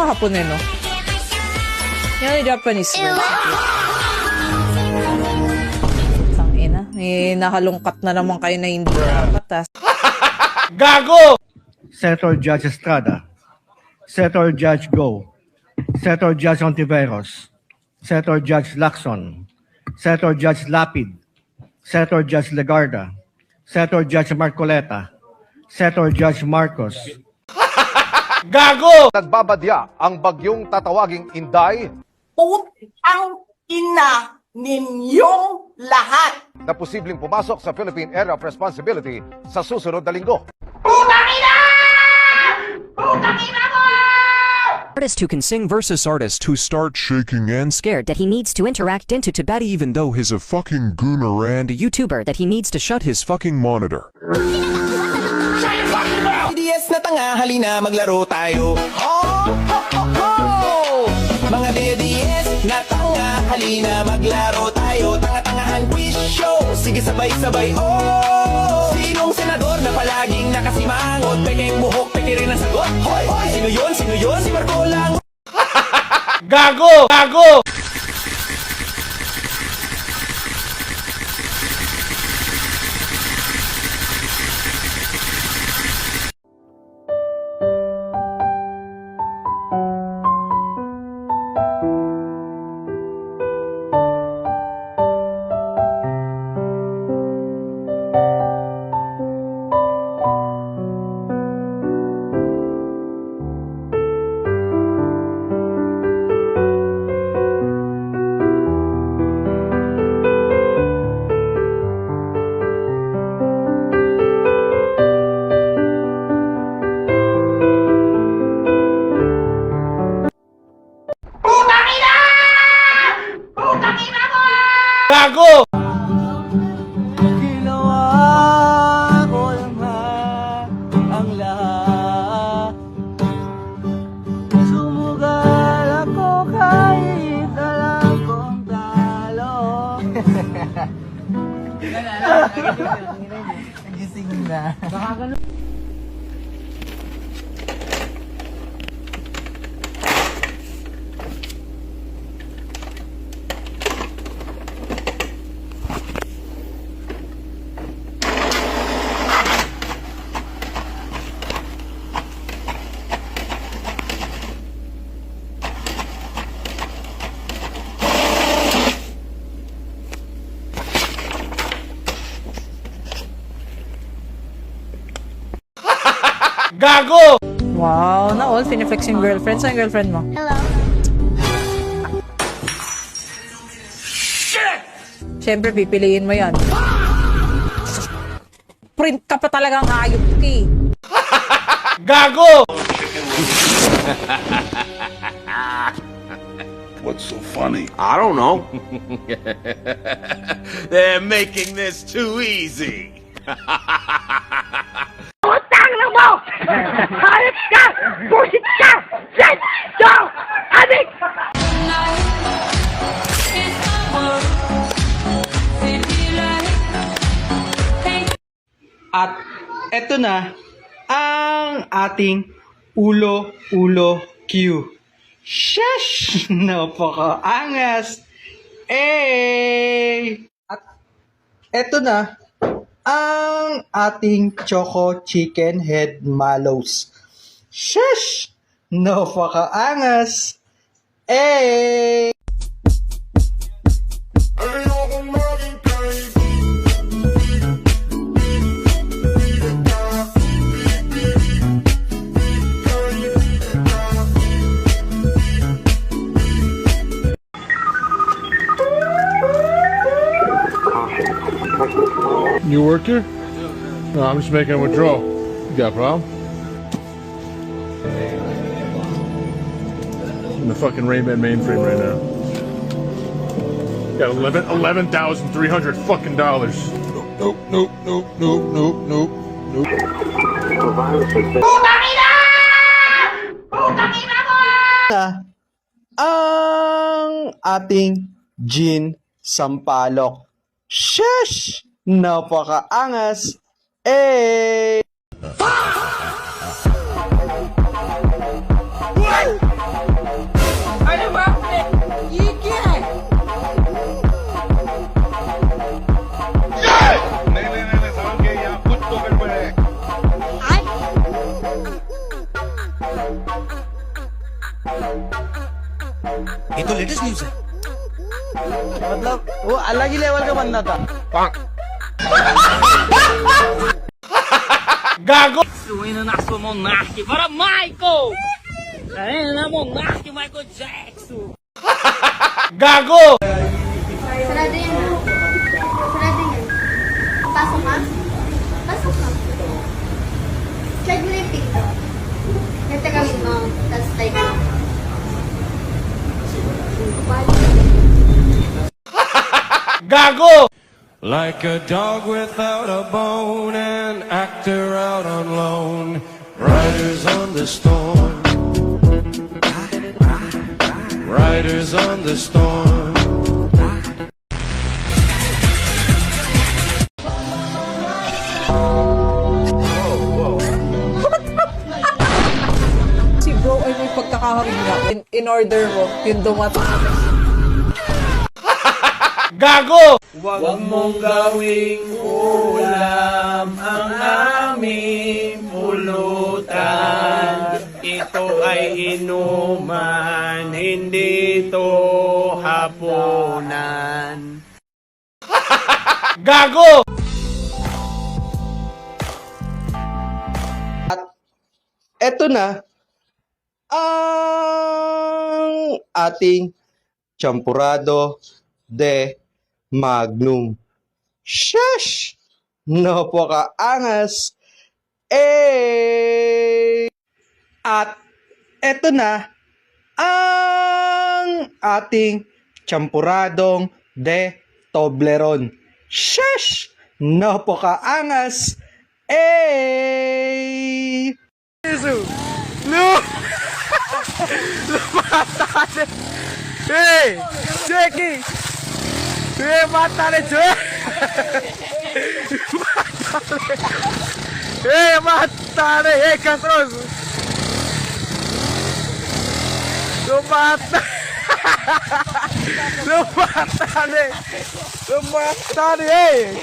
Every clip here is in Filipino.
mga Hapon no? Yan yung Japanese word. Tangina. Nakalungkat na naman kayo na hindi dapat. Gago! Senator Judge Estrada, Senator Judge Go, Senator Judge Ontiveros, Senator Judge Lacson, Senator Judge Lapid, Senator Judge Legarda, Senator Judge Marcoleta, Senator Judge Marcos. Gago! Nagbabadya ang bagyong tatawaging Inday Putang ina ninyong lahat! na posibleng pumasok sa Philippine Area of Responsibility sa susunod na linggo. Artist who can sing versus artist who starts shaking and scared that he needs to interact into Tibet even though he's a fucking gooner and a YouTuber that he needs to shut his fucking monitor. DDS na tanga, halina maglaro tayo. Oh, ho, ho, ho! Mga DDS na tanga, halina maglaro tayo. Tanga-tangahan quiz show, sige sabay-sabay, oh! Sinong senador na palaging nakasimangot? Pekeng buhok, peke rin ang sagot. Hoy, hoy! Sino yun? Sino yun? Si Marco lang. Gago! Gago! Gago! Ginawa ko naman ang lahat. Sumugal ako kahit alam kong talo. Nagising na. Gago! Wow, na all finiflex yung girlfriend. Saan yung girlfriend mo? Hello. Siyempre, pipiliin mo yan. Print ka pa talagang hayop ka eh. Gago! What's so funny? I don't know. They're making this too easy. Putang na mo! Hayop ka! Bullshit ka! Shit! Go! Adik! At eto na ang ating ulo-ulo Q. Shush! Napakaangas! At eto na ang ating Choco Chicken Head Mallows. Shush! Napakaangas! You work here? No, I'm just making a withdrawal. You got a problem? In the fucking Ray-Ban mainframe right now. Got $11,300 fucking dollars. Nope, nope, nope, nope, nope, nope, nope. Putang ina! Putang ina mo! Ang ating Gin Sampalok. Shush! Napakaangas! ये तो latest news है मतलब वो अलग ही लेवल का बंदा था Gago! Suena na sua monarca para Michael! Ayan na monarca Michael Jackson! Gago! Sarado yan ha. Sarado yan. Pasok ka? Pasok ka. Charge mo na yung pinto. Ito gawin mo. Tapos type mo. Gago! Like a dog without a bone, an actor out on loan, riders on the storm, riders on the storm. Si bro ay may pagkakaharina. In order mo, yung dumating. Gago! Huwag mong gawing ulam ang aming pulutan. Ito ay inuman, hindi ito hapunan. Gago! Eto na ang ating champurado de Magnum. Shush! Napakaangas! At eto na ang ating champuradong de Toblerone. Shush! Napakaangas! Hey! Jackie! Hey, matale, Jay! Hey, matale! Hey, Castros! Lumatale! Lumatale! Lumatale, hey!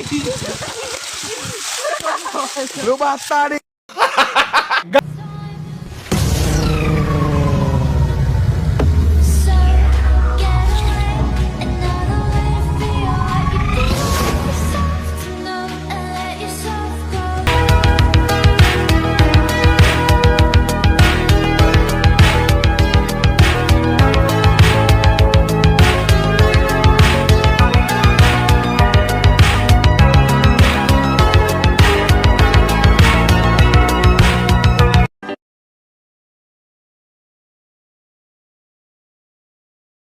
Lumatale!